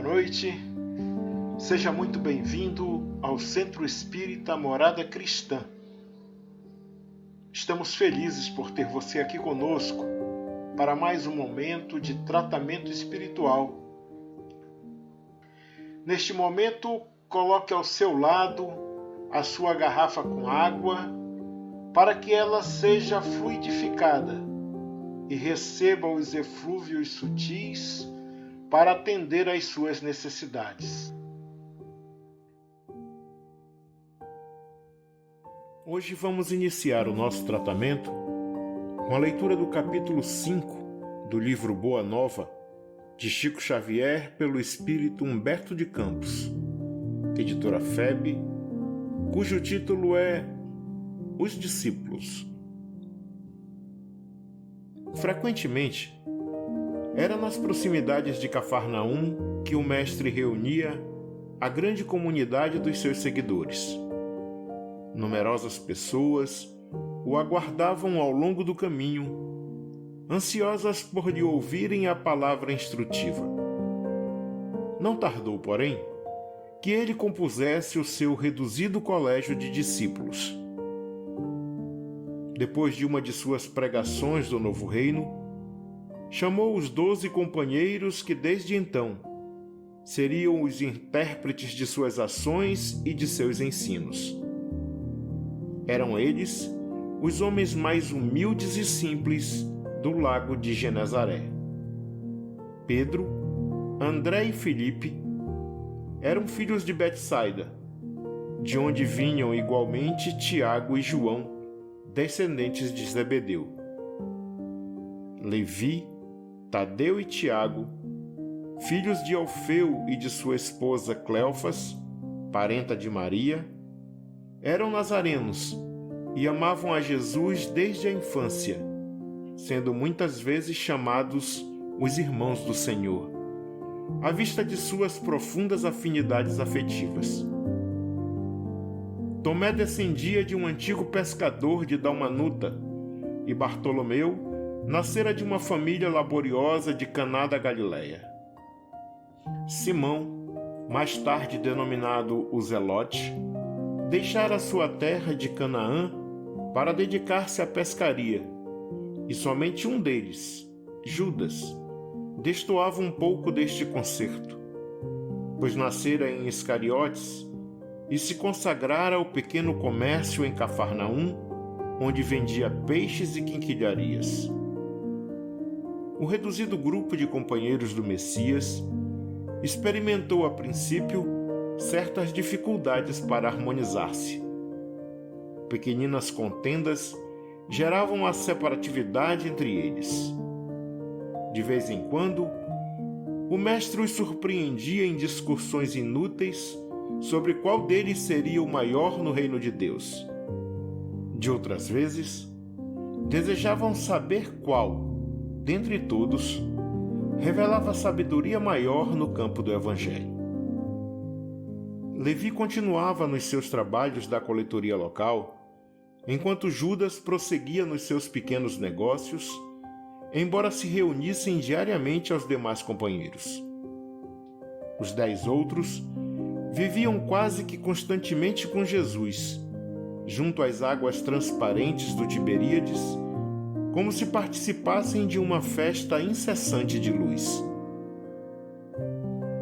boa noite. Seja muito bem-vindo ao Centro Espírita Morada Cristã. Estamos felizes por ter você aqui conosco para mais um momento de tratamento espiritual. Neste momento, coloque ao seu lado a sua garrafa com água para que ela seja fluidificada e receba os eflúvios sutis para atender às suas necessidades. Hoje vamos iniciar o nosso tratamento com a leitura do capítulo 5 do livro Boa Nova, de Chico Xavier, pelo espírito Humberto de Campos, editora FEB, cujo título é Os Discípulos. Frequentemente, era nas proximidades de Cafarnaum que o mestre reunia a grande comunidade dos seus seguidores. Numerosas pessoas o aguardavam ao longo do caminho, ansiosas por lhe ouvirem a palavra instrutiva. Não tardou, porém, que ele compusesse o seu reduzido colégio de discípulos. Depois de uma de suas pregações do Novo Reino, chamou os 12 companheiros que desde então seriam os intérpretes de suas ações e de seus ensinos. Eram eles os homens mais humildes e simples do lago de Genezaré. Pedro, André e Filipe eram filhos de Betsaida, de onde vinham igualmente Tiago e João, descendentes de Zebedeu. Levi, Tadeu e Tiago, filhos de Alfeu e de sua esposa Cleofas, parenta de Maria, eram nazarenos e amavam a Jesus desde a infância, sendo muitas vezes chamados os irmãos do Senhor, à vista de suas profundas afinidades afetivas. Tomé descendia de um antigo pescador de Dalmanuta, e Bartolomeu nascera de uma família laboriosa de Caná da Galileia. Simão, mais tarde denominado o Zelote, deixara sua terra de Canaã para dedicar-se à pescaria, e somente um deles, Judas, destoava um pouco deste concerto, pois nascera em Iscariotes e se consagrara ao pequeno comércio em Cafarnaum, onde vendia peixes e quinquilharias. O reduzido grupo de companheiros do Messias experimentou a princípio certas dificuldades para harmonizar-se. Pequeninas contendas geravam a separatividade entre eles. De vez em quando, o mestre os surpreendia em discussões inúteis sobre qual deles seria o maior no reino de Deus. De outras vezes, desejavam saber qual, dentre todos, revelava sabedoria maior no campo do Evangelho. Levi continuava nos seus trabalhos da coletoria local, enquanto Judas prosseguia nos seus pequenos negócios, embora se reunissem diariamente aos demais companheiros. Os 10 outros viviam quase que constantemente com Jesus, junto às águas transparentes do Tiberíades, como se participassem de uma festa incessante de luz.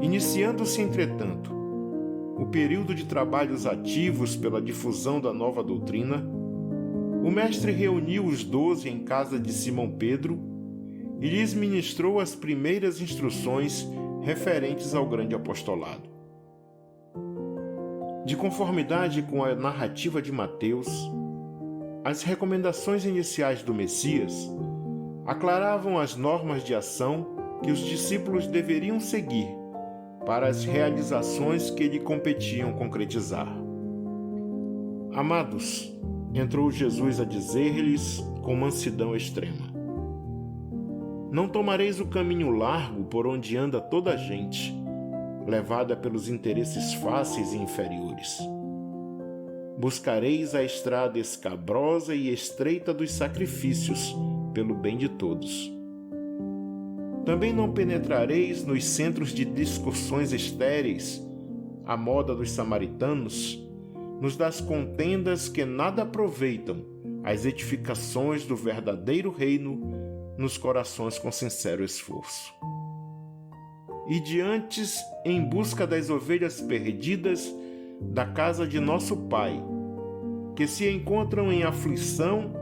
Iniciando-se, entretanto, o período de trabalhos ativos pela difusão da nova doutrina, o mestre reuniu os 12 em casa de Simão Pedro e lhes ministrou as primeiras instruções referentes ao grande apostolado. De conformidade com a narrativa de Mateus, as recomendações iniciais do Messias aclaravam as normas de ação que os discípulos deveriam seguir para as realizações que lhe competiam concretizar. Amados, entrou Jesus a dizer-lhes com mansidão extrema: não tomareis o caminho largo por onde anda toda a gente, levada pelos interesses fáceis e inferiores. Buscareis a estrada escabrosa e estreita dos sacrifícios pelo bem de todos. Também não penetrareis nos centros de discussões estéreis, à moda dos samaritanos, nos das contendas que nada aproveitam as edificações do verdadeiro reino nos corações com sincero esforço. E diantes em busca das ovelhas perdidas da casa de nosso Pai, que se encontram em aflição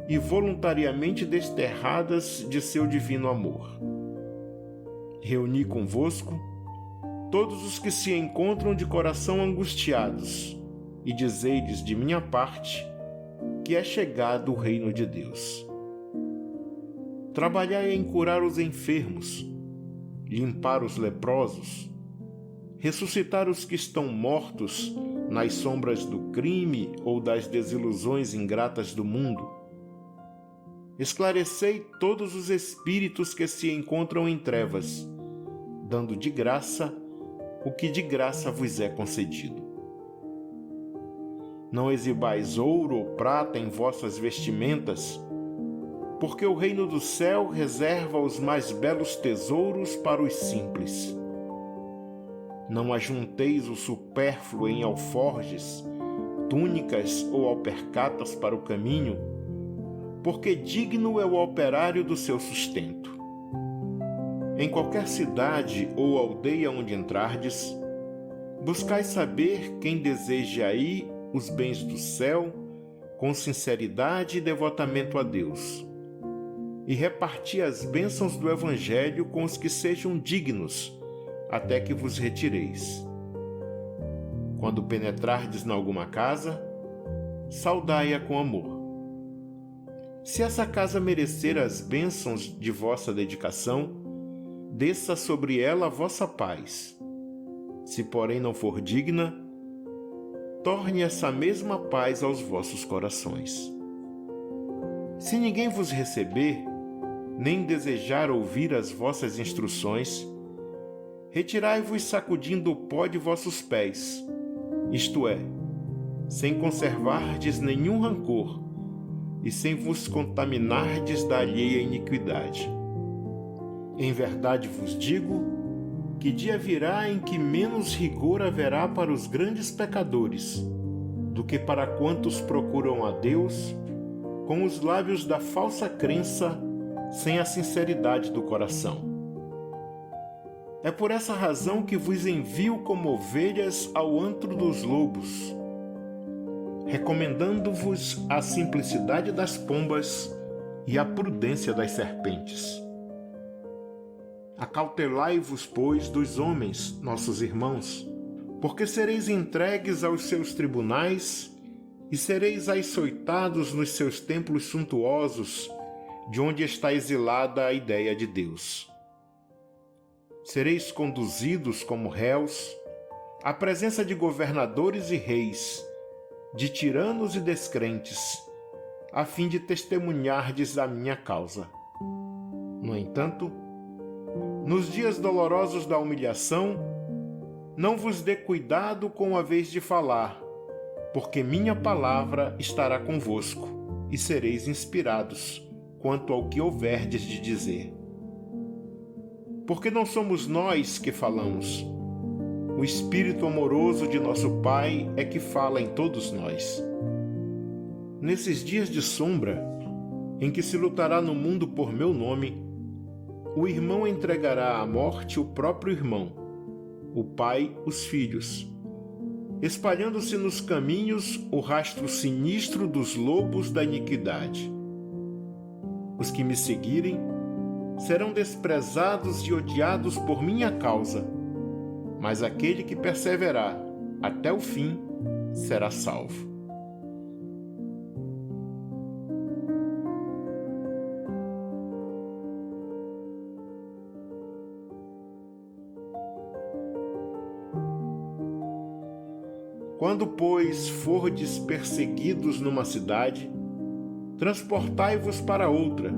e voluntariamente desterradas de seu divino amor. Reuni convosco todos os que se encontram de coração angustiados, e dizei-lhes de minha parte que é chegado o reino de Deus. Trabalhai em curar os enfermos, limpar os leprosos, ressuscitar os que estão mortos nas sombras do crime ou das desilusões ingratas do mundo. Esclarecei todos os espíritos que se encontram em trevas, dando de graça o que de graça vos é concedido. Não exibais ouro ou prata em vossas vestimentas, porque o reino do céu reserva os mais belos tesouros para os simples. Não ajunteis o supérfluo em alforjes, túnicas ou alpercatas para o caminho, porque digno é o operário do seu sustento. Em qualquer cidade ou aldeia onde entrardes, buscai saber quem deseja aí os bens do céu com sinceridade e devotamento a Deus, e reparti as bênçãos do Evangelho com os que sejam dignos, até que vos retireis. Quando penetrardes em alguma casa, saudai-a com amor. Se essa casa merecer as bênçãos de vossa dedicação, desça sobre ela a vossa paz. Se, porém, não for digna, torne essa mesma paz aos vossos corações. Se ninguém vos receber, nem desejar ouvir as vossas instruções, retirai-vos sacudindo o pó de vossos pés, isto é, sem conservardes nenhum rancor e sem vos contaminardes da alheia iniquidade. Em verdade vos digo que dia virá em que menos rigor haverá para os grandes pecadores do que para quantos procuram a Deus com os lábios da falsa crença sem a sinceridade do coração. É por essa razão que vos envio como ovelhas ao antro dos lobos, recomendando-vos a simplicidade das pombas e a prudência das serpentes. Acautelai-vos, pois, dos homens, nossos irmãos, porque sereis entregues aos seus tribunais e sereis açoitados nos seus templos suntuosos, de onde está exilada a ideia de Deus. Sereis conduzidos como réus à presença de governadores e reis, de tiranos e descrentes, a fim de testemunhardes a minha causa. No entanto, nos dias dolorosos da humilhação, não vos dê cuidado com a vez de falar, porque minha palavra estará convosco, e sereis inspirados quanto ao que houverdes de dizer. Porque não somos nós que falamos, o Espírito amoroso de nosso Pai é que fala em todos nós. Nesses dias de sombra, em que se lutará no mundo por meu nome, o irmão entregará à morte o próprio irmão, o pai os filhos, espalhando-se nos caminhos o rastro sinistro dos lobos da iniquidade. Os que me seguirem serão desprezados e odiados por minha causa, mas aquele que perseverar até o fim será salvo. Quando, pois, fordes perseguidos numa cidade, transportai-vos para outra,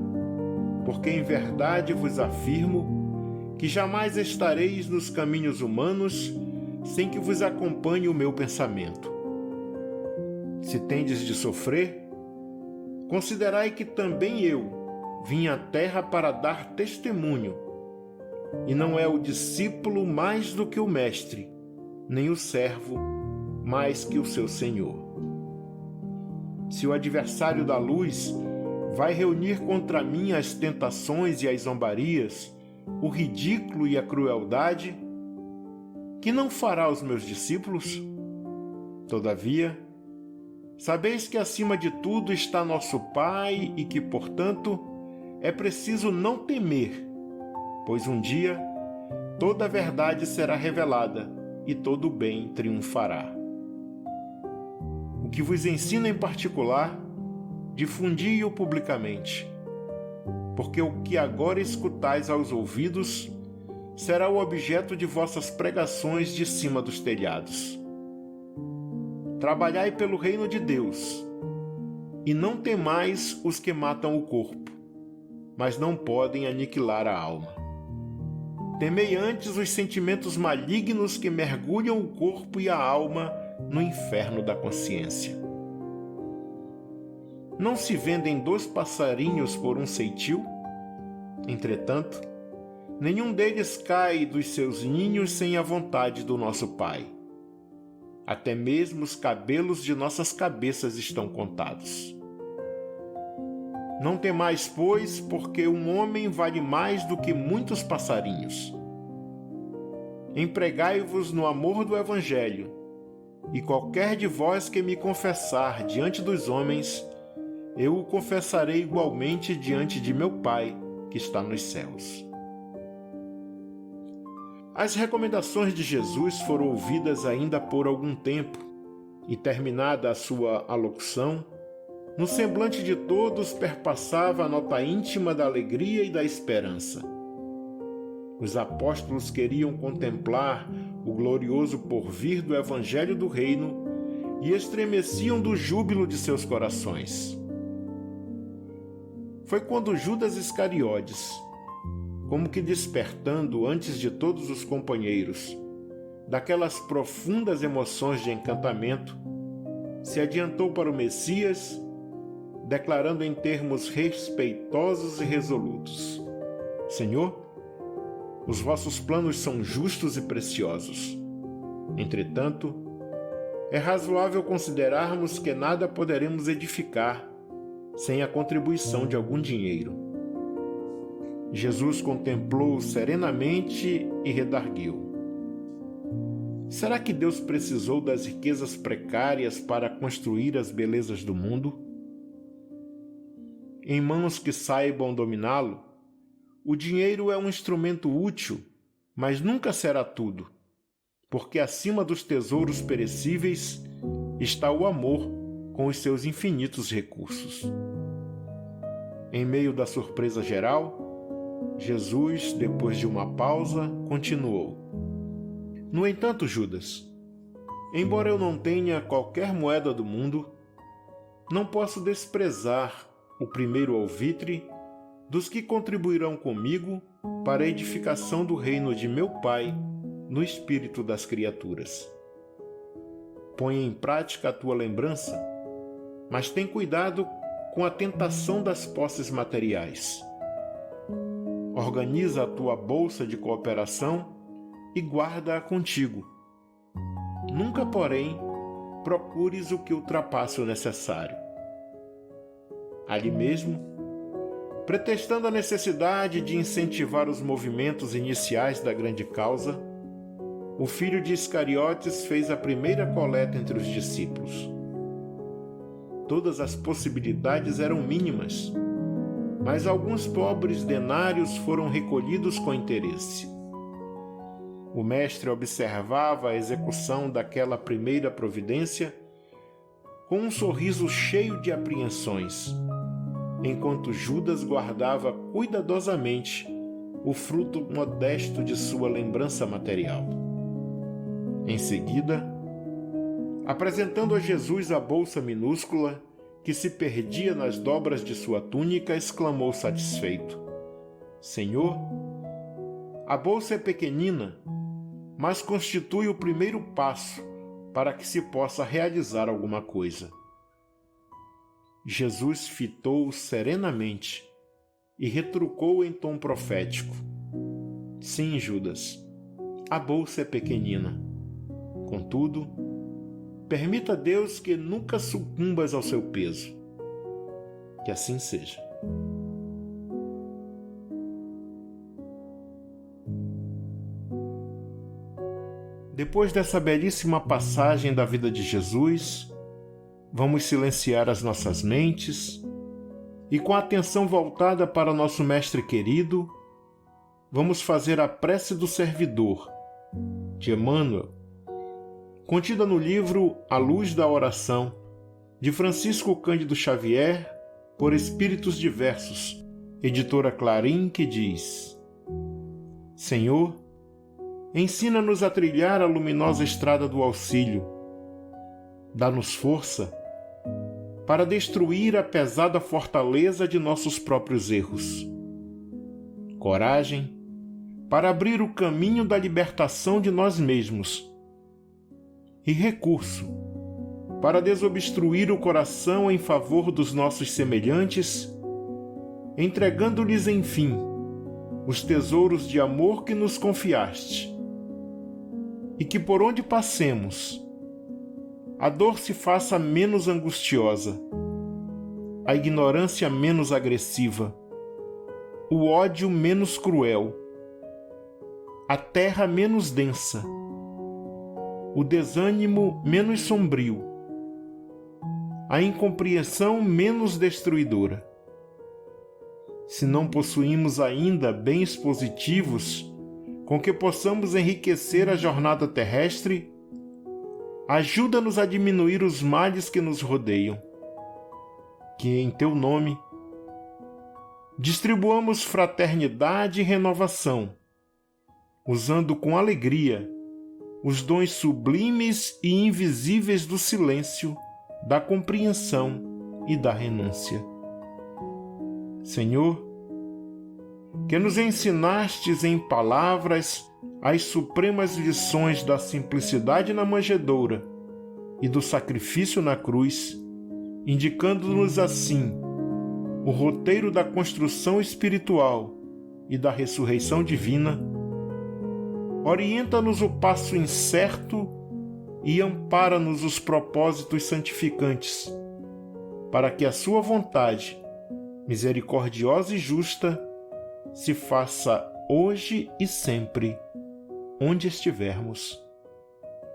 porque em verdade vos afirmo que jamais estareis nos caminhos humanos sem que vos acompanhe o meu pensamento. Se tendes de sofrer, considerai que também eu vim à terra para dar testemunho e não é o discípulo mais do que o mestre, nem o servo mais que o seu senhor. Se o adversário da luz vai reunir contra mim as tentações e as zombarias, o ridículo e a crueldade, que não fará os meus discípulos? Todavia, sabeis que acima de tudo está nosso Pai e que, portanto, é preciso não temer, pois um dia toda a verdade será revelada e todo o bem triunfará. O que vos ensino em particular, difundi-o publicamente, porque o que agora escutais aos ouvidos será o objeto de vossas pregações de cima dos telhados. Trabalhai pelo reino de Deus, e não temais os que matam o corpo, mas não podem aniquilar a alma. Temei antes os sentimentos malignos que mergulham o corpo e a alma no inferno da consciência. Não se vendem 2 passarinhos por um ceitil? Entretanto, nenhum deles cai dos seus ninhos sem a vontade do nosso Pai. Até mesmo os cabelos de nossas cabeças estão contados. Não temais, pois, porque um homem vale mais do que muitos passarinhos. Empregai-vos no amor do Evangelho, e qualquer de vós que me confessar diante dos homens, eu o confessarei igualmente diante de meu Pai, que está nos céus. As recomendações de Jesus foram ouvidas ainda por algum tempo, e terminada a sua alocução, no semblante de todos perpassava a nota íntima da alegria e da esperança. Os apóstolos queriam contemplar o glorioso porvir do Evangelho do Reino e estremeciam do júbilo de seus corações. Foi quando Judas Iscariotes, como que despertando antes de todos os companheiros daquelas profundas emoções de encantamento, se adiantou para o Messias, declarando em termos respeitosos e resolutos: Senhor, os vossos planos são justos e preciosos. Entretanto, é razoável considerarmos que nada poderemos edificar sem a contribuição de algum dinheiro. Jesus contemplou serenamente e redarguiu: Será que Deus precisou das riquezas precárias para construir as belezas do mundo? Em mãos que saibam dominá-lo, o dinheiro é um instrumento útil, mas nunca será tudo, porque acima dos tesouros perecíveis está o amor com os seus infinitos recursos. Em meio da surpresa geral, Jesus, depois de uma pausa, continuou: No entanto, Judas, embora eu não tenha qualquer moeda do mundo, não posso desprezar o primeiro alvitre dos que contribuirão comigo para a edificação do reino de meu Pai no espírito das criaturas. Põe em prática a tua lembrança, mas tem cuidado com a tentação das posses materiais. Organiza a tua bolsa de cooperação e guarda-a contigo. Nunca, porém, procures o que ultrapasse o necessário. Ali mesmo, pretextando a necessidade de incentivar os movimentos iniciais da grande causa, o filho de Iscariotes fez a primeira coleta entre os discípulos. Todas as possibilidades eram mínimas, mas alguns pobres denários foram recolhidos com interesse. O mestre observava a execução daquela primeira providência com um sorriso cheio de apreensões, enquanto Judas guardava cuidadosamente o fruto modesto de sua lembrança material. Em seguida, apresentando a Jesus a bolsa minúscula que se perdia nas dobras de sua túnica, exclamou satisfeito: Senhor, a bolsa é pequenina, mas constitui o primeiro passo para que se possa realizar alguma coisa. Jesus fitou-o serenamente e retrucou em tom profético: Sim, Judas, a bolsa é pequenina. Contudo, permita a Deus que nunca sucumbas ao seu peso. Que assim seja. Depois dessa belíssima passagem da vida de Jesus, vamos silenciar as nossas mentes e, com a atenção voltada para nosso Mestre querido, vamos fazer a prece do servidor, de Emmanuel, contida no livro A Luz da Oração, de Francisco Cândido Xavier, por Espíritos Diversos, editora Clarim, que diz: Senhor, ensina-nos a trilhar a luminosa estrada do auxílio. Dá-nos força para destruir a pesada fortaleza de nossos próprios erros. Coragem para abrir o caminho da libertação de nós mesmos. E recurso para desobstruir o coração em favor dos nossos semelhantes, entregando-lhes, enfim, os tesouros de amor que nos confiaste. E que por onde passemos, a dor se faça menos angustiosa, a ignorância menos agressiva, o ódio menos cruel, a terra menos densa, o desânimo menos sombrio, a incompreensão menos destruidora. Se não possuímos ainda bens positivos com que possamos enriquecer a jornada terrestre, ajuda-nos a diminuir os males que nos rodeiam. Que, em teu nome, distribuamos fraternidade e renovação, usando com alegria os dons sublimes e invisíveis do silêncio, da compreensão e da renúncia. Senhor, que nos ensinastes em palavras as supremas lições da simplicidade na manjedoura e do sacrifício na cruz, indicando-nos assim o roteiro da construção espiritual e da ressurreição divina, orienta-nos o passo incerto e ampara-nos os propósitos santificantes, para que a sua vontade, misericordiosa e justa, se faça hoje e sempre, onde estivermos.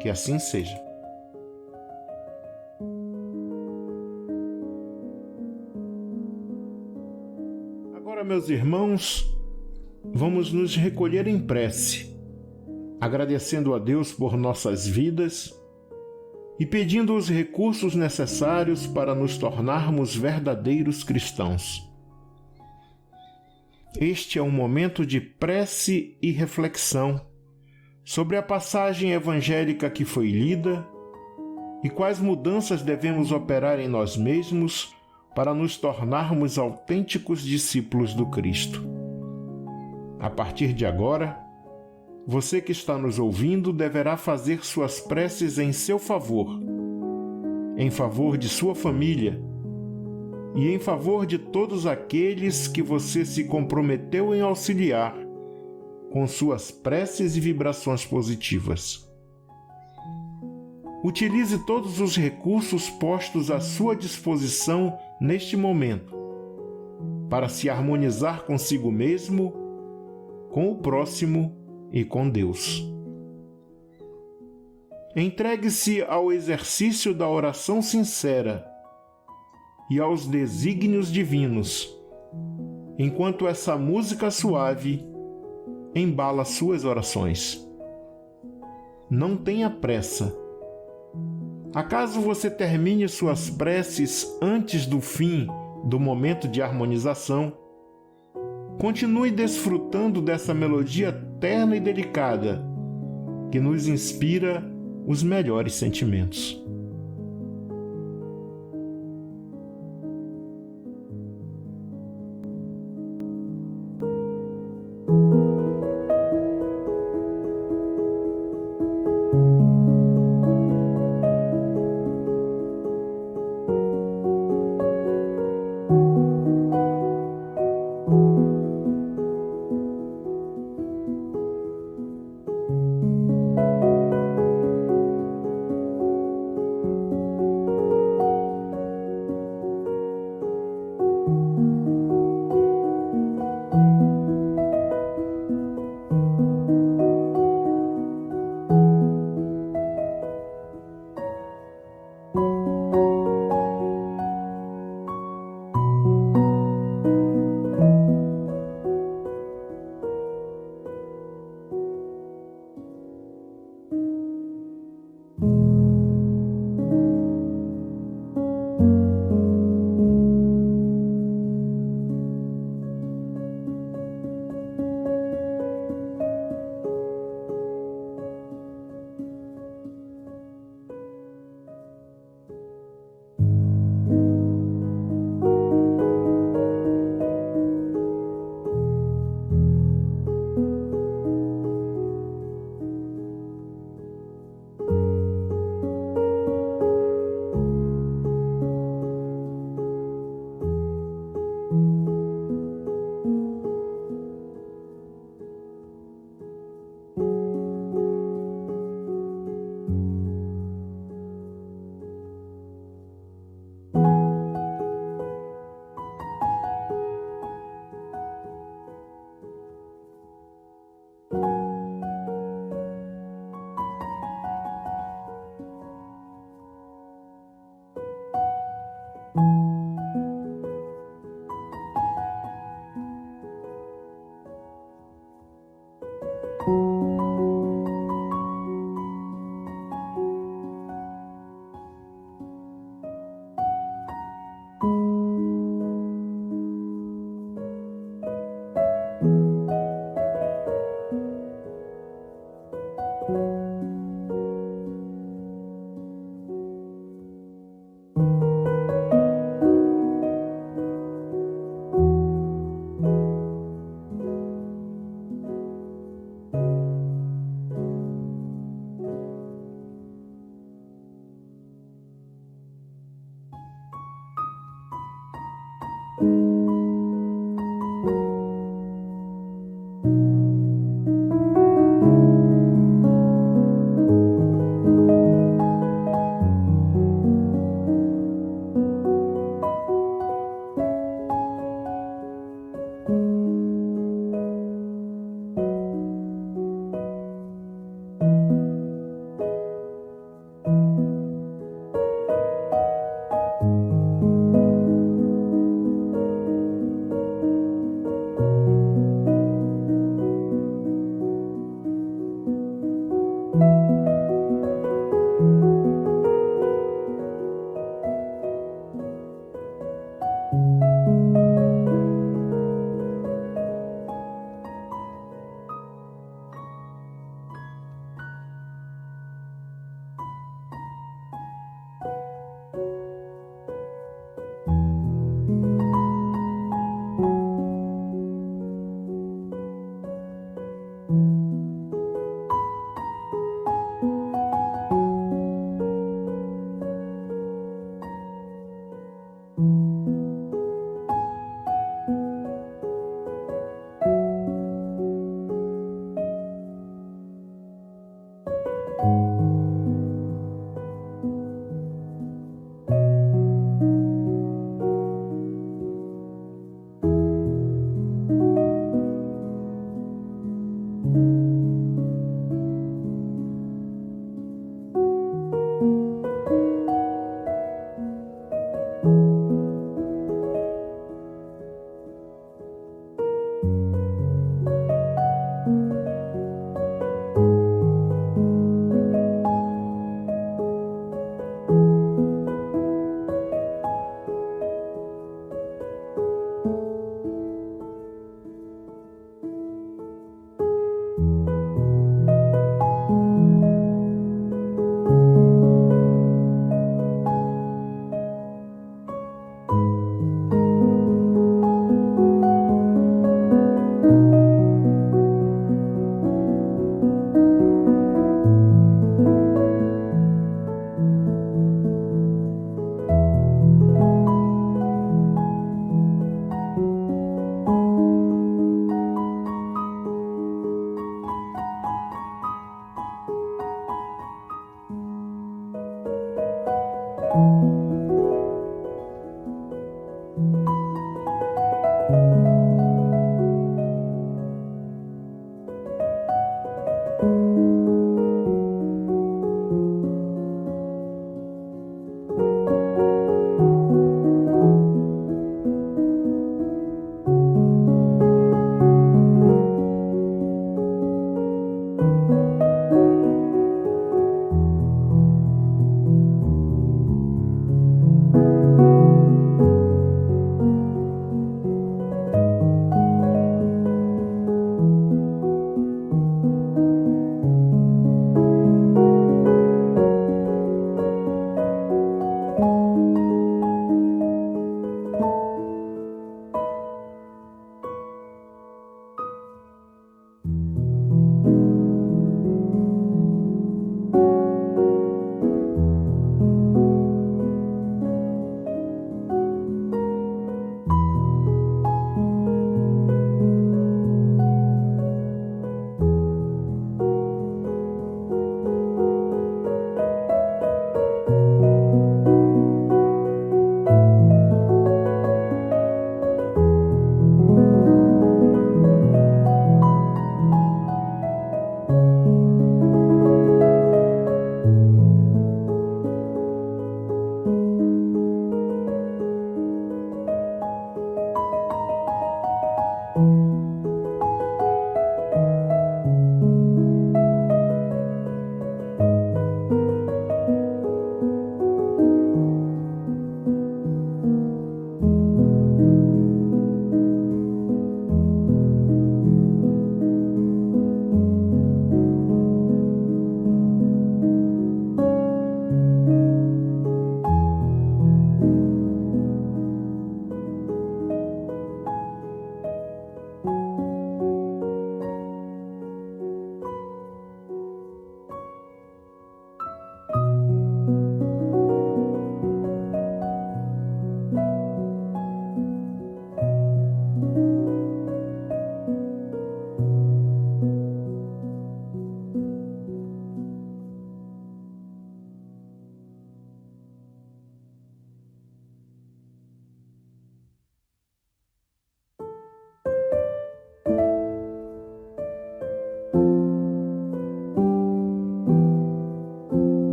Que assim seja. Agora, meus irmãos, vamos nos recolher em prece, agradecendo a Deus por nossas vidas e pedindo os recursos necessários para nos tornarmos verdadeiros cristãos. Este é um momento de prece e reflexão sobre a passagem evangélica que foi lida e quais mudanças devemos operar em nós mesmos para nos tornarmos autênticos discípulos do Cristo. A partir de agora, você que está nos ouvindo deverá fazer suas preces em seu favor, em favor de sua família e em favor de todos aqueles que você se comprometeu em auxiliar com suas preces e vibrações positivas. Utilize todos os recursos postos à sua disposição neste momento para se harmonizar consigo mesmo, com o próximo e com Deus. Entregue-se ao exercício da oração sincera e aos desígnios divinos, enquanto essa música suave embala suas orações. Não tenha pressa. Acaso você termine suas preces antes do fim do momento de harmonização, continue desfrutando dessa melodia terna e delicada que nos inspira os melhores sentimentos.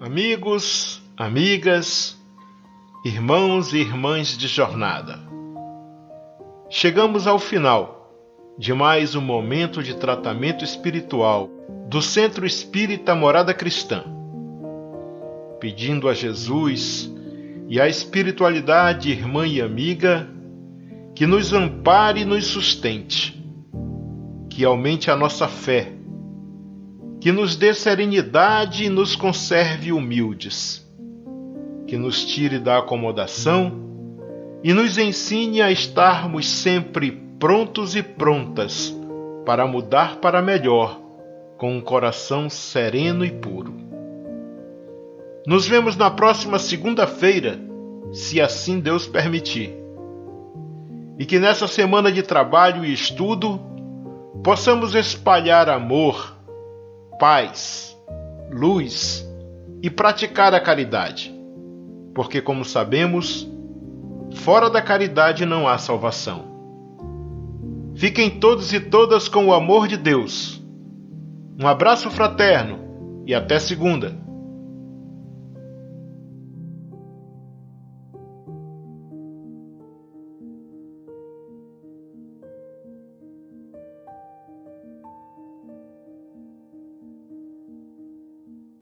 Amigos, amigas, irmãos e irmãs de jornada, chegamos ao final de mais um momento de tratamento espiritual do Centro Espírita Morada Cristã, pedindo a Jesus e à espiritualidade irmã e amiga que nos ampare e nos sustente, que aumente a nossa fé, que nos dê serenidade e nos conserve humildes, que nos tire da acomodação e nos ensine a estarmos sempre prontos e prontas para mudar para melhor, com um coração sereno e puro. Nos vemos na próxima segunda-feira, se assim Deus permitir. E que nessa semana de trabalho e estudo possamos espalhar amor, paz, luz e praticar a caridade, porque, como sabemos, fora da caridade não há salvação. Fiquem todos e todas com o amor de Deus. Um abraço fraterno e até segunda.